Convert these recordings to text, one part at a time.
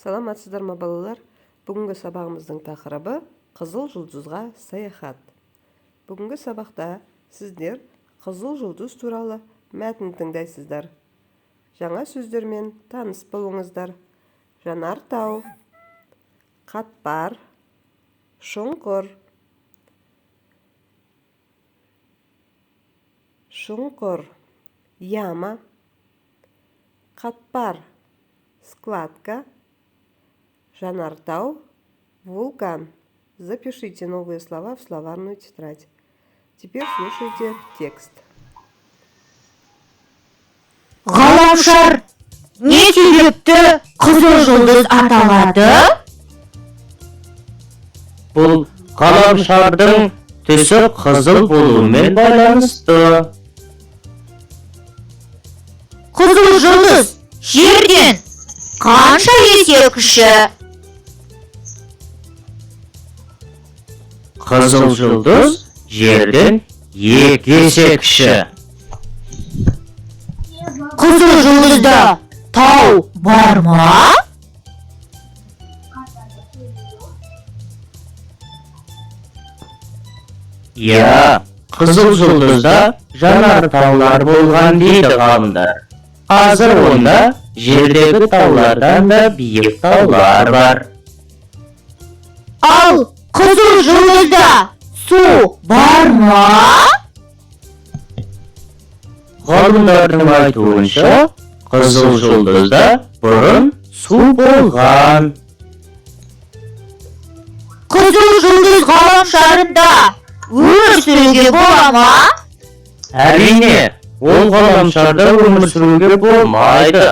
Саламатсыздар ма балалар? Бүгінгі сабағымыздың тақырыбы Қызыл жұлдызға саяхат. Бүгінгі сабақта сіздер Қызыл жұлдыз туралы мәтін тыңдайсыздар. Жаңа сөздермен таныс болыңыздар. Жанартау, қатпар, шұңқыр, яма, қатпар, складка, жанартау, вулкан. Запишите новые слова в словарную тетрадь. Теперь слушайте текст. Ғаламшар не себепті қызыл жұлдыз аталады? Бұл ғаламшардың түсі қызыл болуымен байланысты. Қызыл жұлдыз жерден қанша есе кіші? Қызыл жұлдыз жерден 2 есе кіші. Қызыл жұлдызда тау бар ма? Я, қызыл жұлдызда жанартаулар болған дейді ғалымдар. Қазір онда жердегі таулардан да биік таулар бар. Ал қызыл жұлдызда су бар ма? Ғалымдардың айтуынша, қызыл жұлдызда бұрын су болған. Қызыл жұлдыз ғаламшарында өмір сүруге бола ма? Әрине, ол ғаламшарда өмір сүруге болмайды.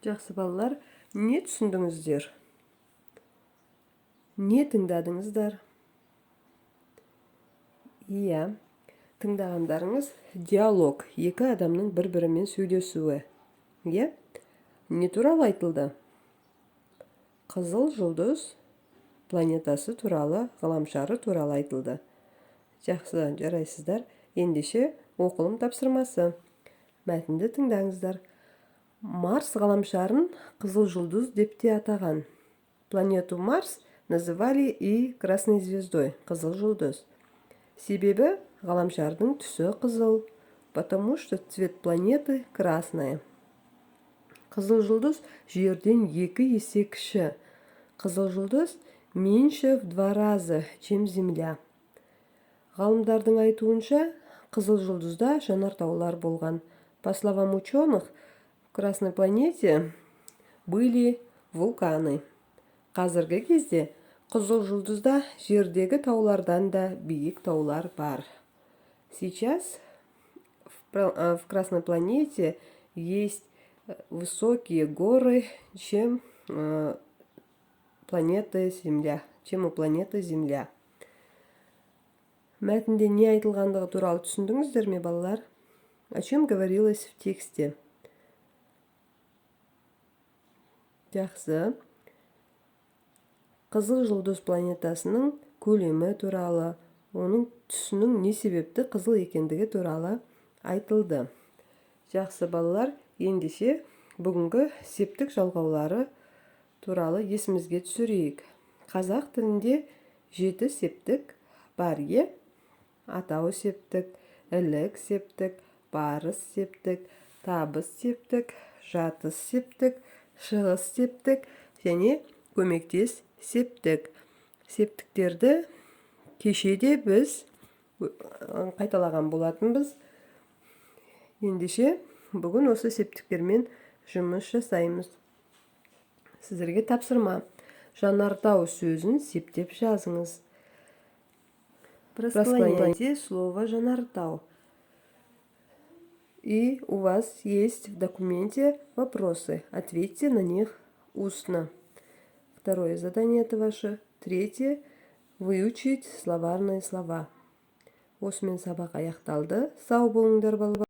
Жақсы балалар, не түсіндіңіздер? Не тыңдадыңыздар? Иә, тыңдағандарыңыз диалог, екі адамның бір-бірімен сөйлесуі. Иә, не туралы айтылды? Қызыл жұлдыз планетасы туралы, ғаламшары туралы айтылды. Жақсы, жарайсыздар. Ендеше оқылым тапсырмасы. Мәтінді тыңдаңыздар. Марс ғаламшарын қызыл жұлдыз деп те атаған. Планету Марс называли и красной звездой, қызыл жұлдыз. Себебі ғаламшардың түсі қызыл, потому что цвет планеты красная. Қызыл жұлдыз жерден 2 есе кіші. Қызыл жұлдыз меньше в 2 раза, чем Земля. Ғалымдардың айтуынша, қызыл жұлдызда жанартаулар болған. По словам ученых, в Красной планете были вулканы. Қазіргі кезде қызыл жұлдызда жердегі таулардан да биік таулар бар. Сейчас в Красной планете есть высокие горы, чем планета Земля, чем у планеты Земля. Мәтінде не айтылғандығы туралы түсіндіңіздер ме, балалар? О чем говорилось в тексте? Жақсы. Қызыл жұлдыз планетасының көлемі туралы, оның түсінің не себепті қызыл екендігі туралы айтылды. Жақсы балалар, ендеше бүгінгі септік жалғаулары туралы есімізге түсірейік. Қазақ тілінде 7 септік бар, е? Атау септік, ілік септік, барыс септік, табыс септік, жатыс септік, шығыс септік және көмектес септік. Септіктерді кешеде біз қайталаған болатынбыз. Ендеше бүгін осы септіктермен жұмыс жасаймыз. Сіздерге тапсырма. Жанартау сөзін септеп жазыңыз. Просклоняйте слово жанартау. И у вас есть в документе вопросы. Ответьте на них устно. Второе задание это ваше. Третье – выучить словарные слова. Осымен сабақ аяқталды. Сау болыңдар балалар.